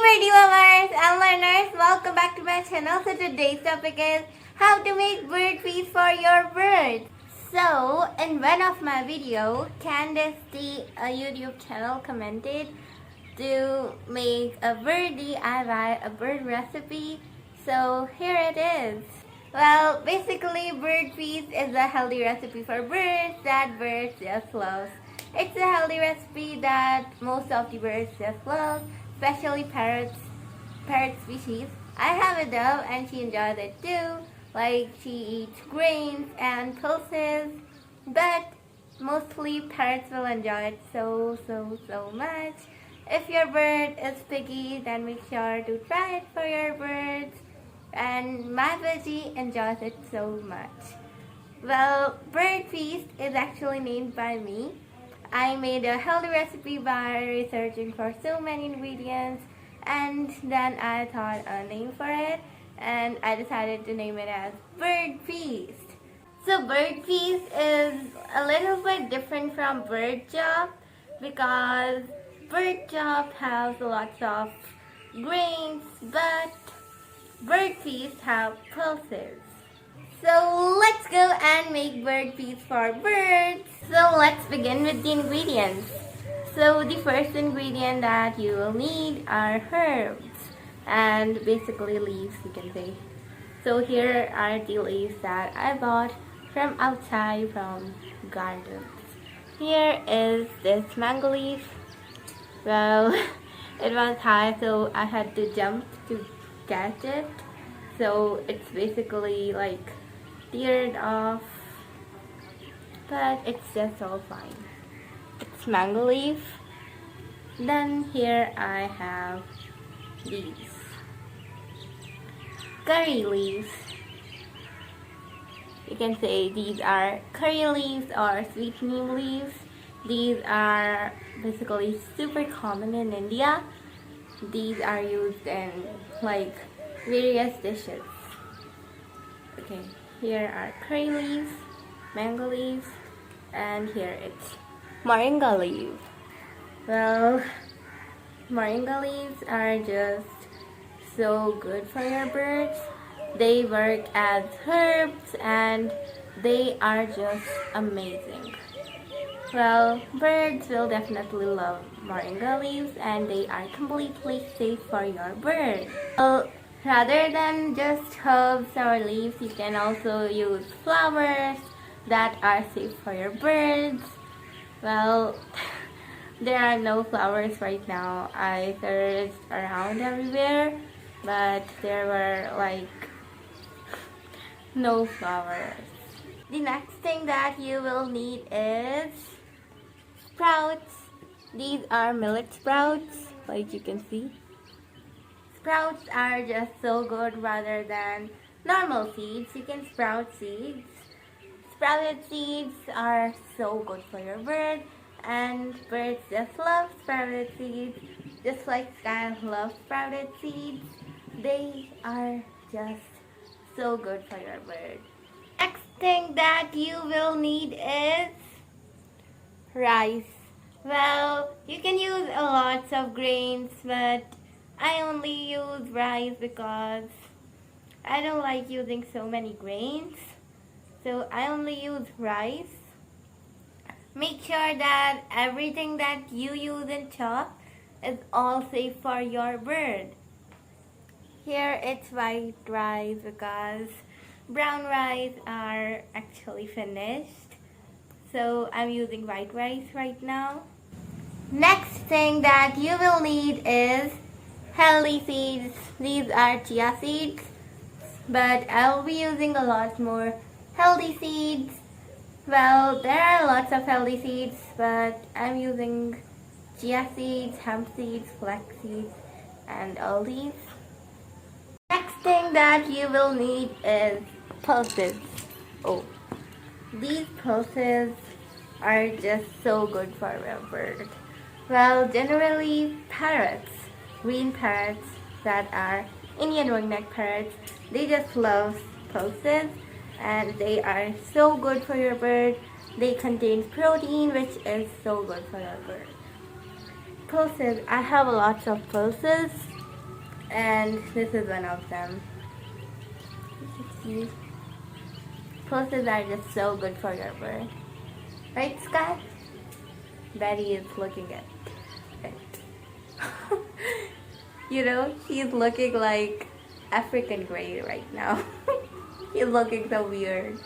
birdie lovers and learners, welcome back to my channel. So today's topic is how to make bird feeds for your birds. So in one of my videos, Candice T, a YouTube channel, commented to make a birdie DIY a bird recipe. So here it is. Well, basically bird feeds is a healthy recipe for birds that birds just love. It's a healthy recipe that most of the birds just love, especially parrot species. I have a dove and she enjoys it too. Like she eats grains and pulses, but mostly parrots will enjoy it so much. If your bird is picky, then make sure to try it for your birds. And my budgie enjoys it so much. Well, bird feast is actually named by me. I made a healthy recipe by researching for so many ingredients, and then I thought a name for it, and I decided to name it as Bird Feast. So Bird Feast is a little bit different from Bird Chop because Bird Chop has lots of grains, but Bird Feast have pulses. So let's go and make bird feeds for birds. So let's begin with the ingredients. So the first ingredient that you will need are herbs and basically leaves, you can say. So here are the leaves that I bought from outside from gardens. Here is this mango leaf. Well, it was high, so I had to jump to catch it. So it's basically like teared off, but it's just all fine. It's mango leaf. Then here I have these curry leaves. You can say these are curry leaves or sweet neem leaves. These are basically super common in India. These are used in like various dishes. Okay, here are curry leaves, mango leaves, and here it's moringa leaf. Well, moringa leaves are just so good for your birds. They work as herbs and they are just amazing. Well, birds will definitely love moringa leaves and they are completely safe for your bird. Well, rather than just herbs or leaves, you can also use flowers that are safe for your birds. Well, there are no flowers right now. I searched around everywhere, but there were like no flowers. The next thing that you will need is sprouts. These are millet sprouts, like you can see. Sprouts are just so good rather than normal seeds. You can sprout seeds. Sprouted seeds are so good for your bird, and birds just love sprouted seeds. Just like Sky loves sprouted seeds, they are just so good for your bird. Next thing that you will need is rice. Well, you can use a lot of grains, but I only use rice because I don't like using so many grains. So I only use rice. Make sure that everything that you use in chop is all safe for your bird. Here it's white rice because brown rice are actually finished. So I'm using white rice right now. Next thing that you will need is healthy seeds. These are chia seeds, but I'll be using a lot more healthy seeds. Well, there are lots of healthy seeds, but I'm using chia seeds, hemp seeds, flax seeds, and all these. Next thing that you will need is pulses. Oh, these pulses are just so good for a bird. Well, generally parrots, green parrots that are Indian ringneck parrots, they just love pulses and they are so good for your bird. They contain protein which is so good for your bird. Pulses, I have lots of pulses And this is one of them. You can see pulses are just so good for your bird. Right, Scott? Betty is looking at it. You know, he's looking like African gray right now. He's looking so weird.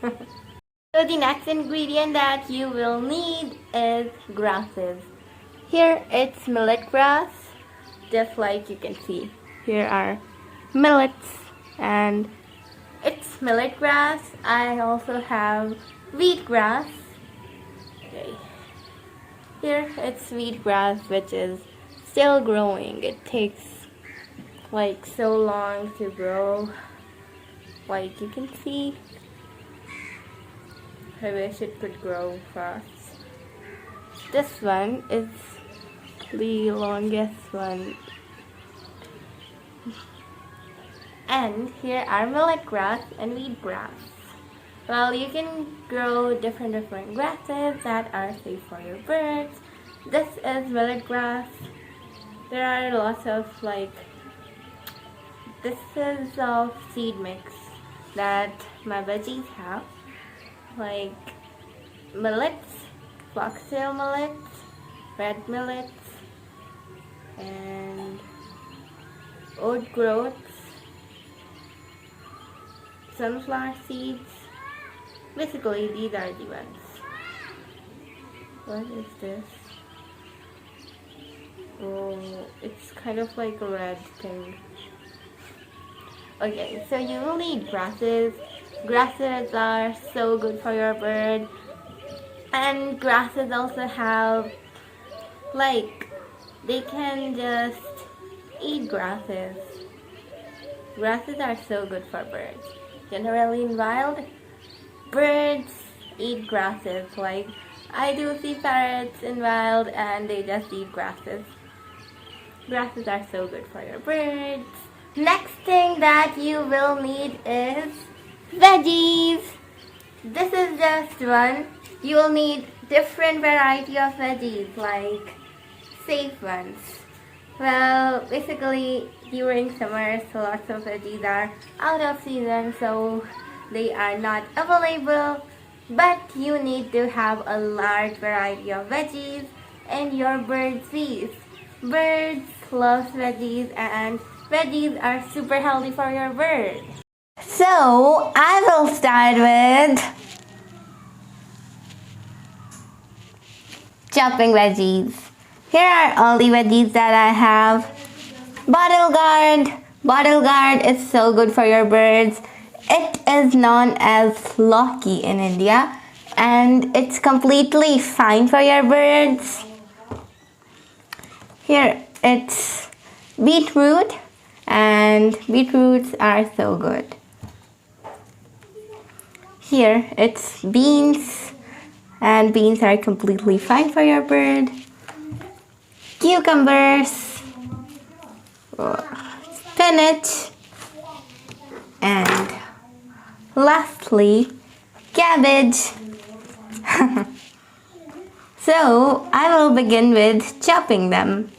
So the next ingredient that you will need is grasses. Here it's millet grass, just like you can see. Here are millets, and it's millet grass. I also have wheat grass. Okay. Here it's wheat grass, which is still growing. It takes like so long to grow, like you can see. I wish it could grow fast. This one is the longest one. And here are millet grass and wheat grass. Well, you can grow different grasses that are safe for your birds. This is millet grass. There are lots of this is of seed mix that my veggies have, like millets, foxtail millets, red millets, and oat groats, sunflower seeds. Basically, these are the ones. What is this? Oh, it's kind of like a red thing. Okay, so you will need grasses. Grasses are so good for your bird. And grasses also have, they can just eat grasses. Grasses are so good for birds. Generally in wild, birds eat grasses. Like, I do see parrots in wild and they just eat grasses. Grasses are so good for your birds. Next thing that you will need is veggies. This is just one. You will need different variety of veggies, like safe ones. Well, basically during summer, so lots of veggies are out of season, so they are not available. But you need to have a large variety of veggies in your bird feast. Birds love veggies, and veggies are super healthy for your bird. So I will start with chopping veggies. Here are all the veggies that I have. Bottle gourd. Bottle gourd is so good for your birds. It is known as Loki in India, and it's completely fine for your birds. Here it's beetroot, and beetroots are so good. Here it's beans, and beans are completely fine for your bird. Cucumbers, spinach, and lastly, cabbage. So I will begin with chopping them.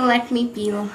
let me peel.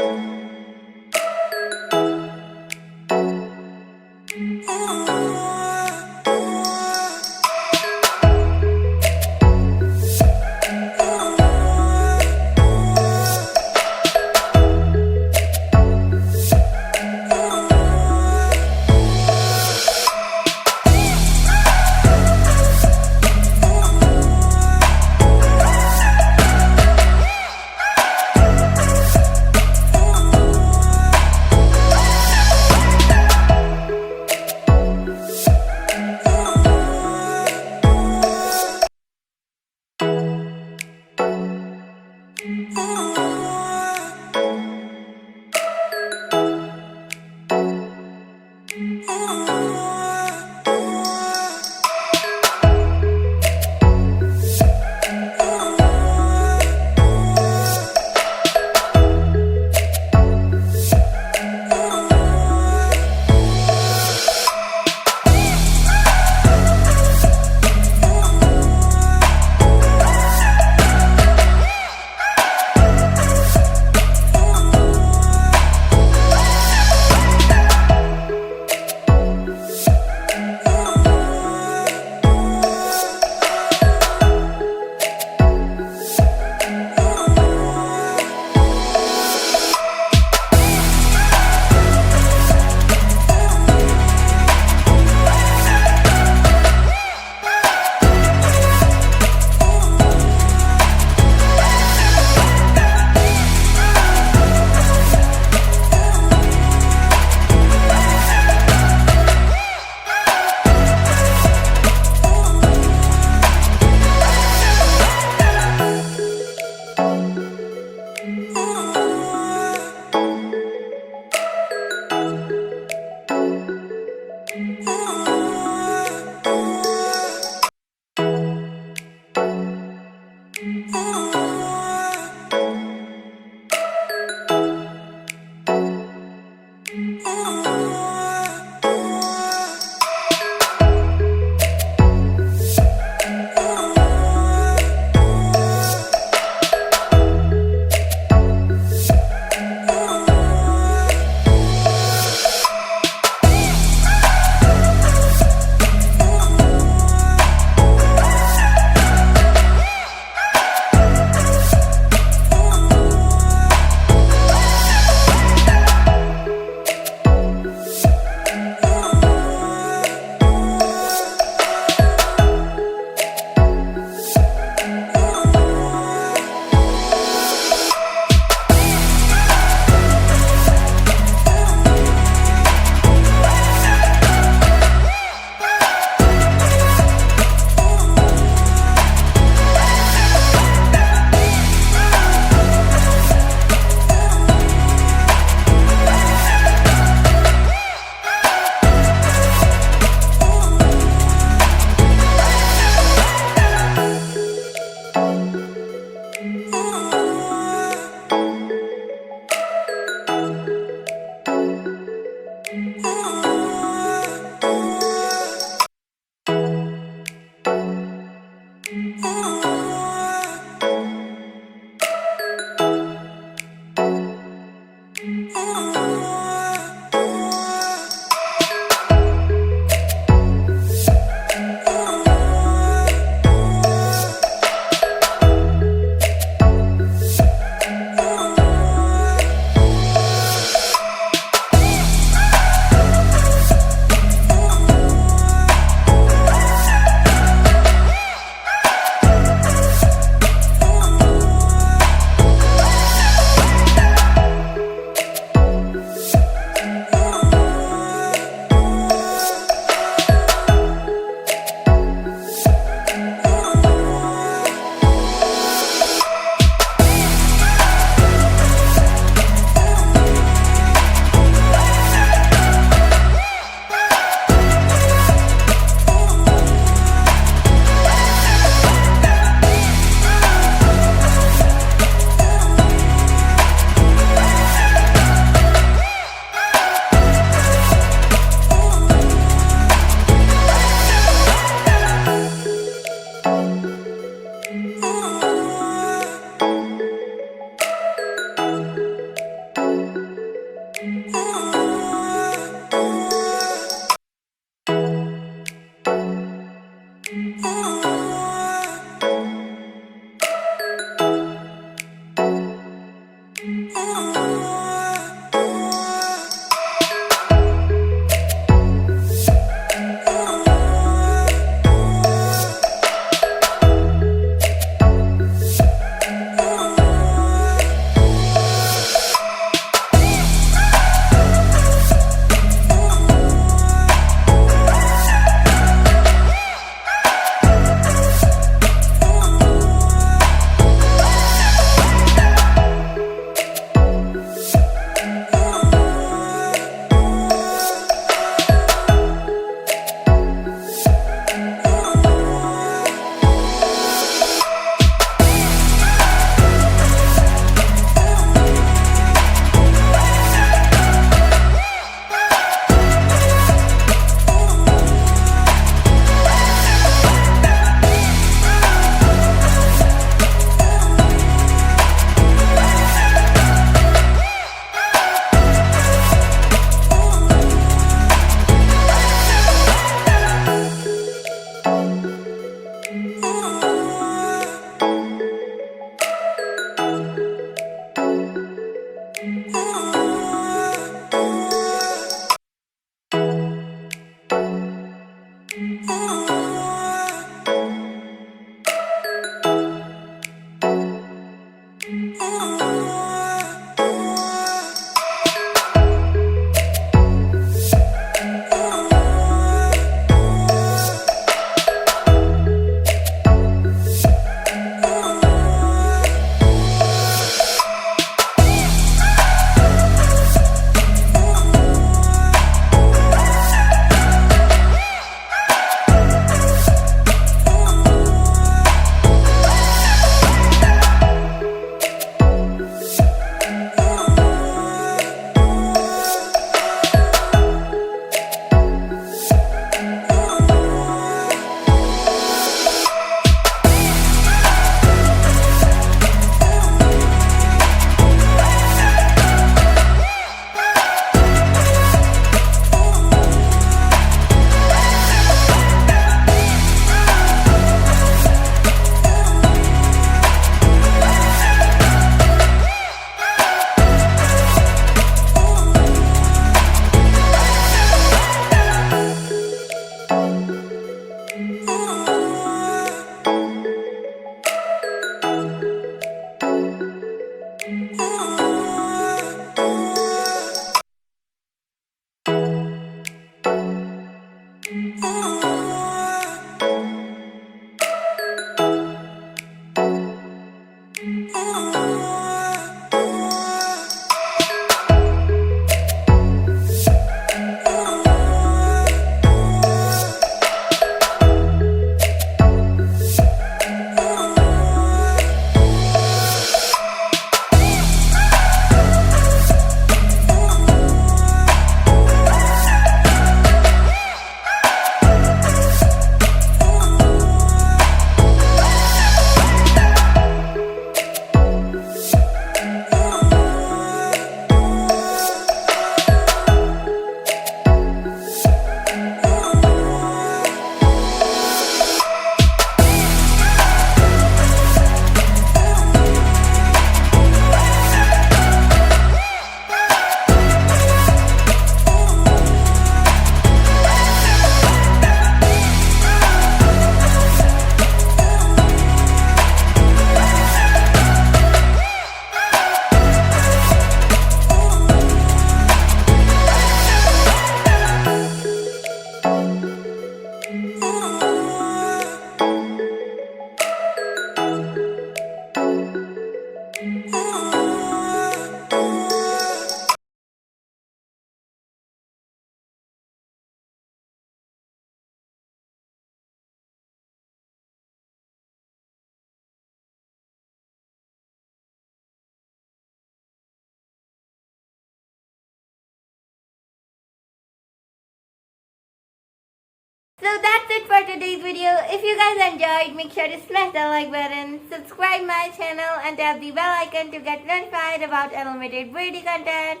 So that's it for today's video. If you guys enjoyed, make sure to smash the like button, subscribe my channel and tap the bell icon to get notified about unlimited birdie content.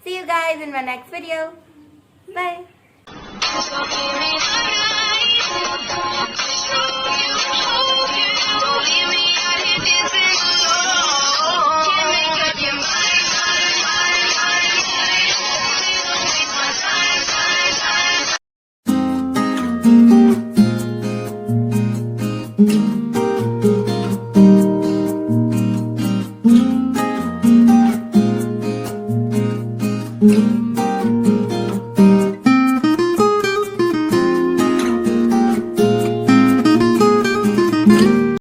See you guys in my next video. Bye. Thank you.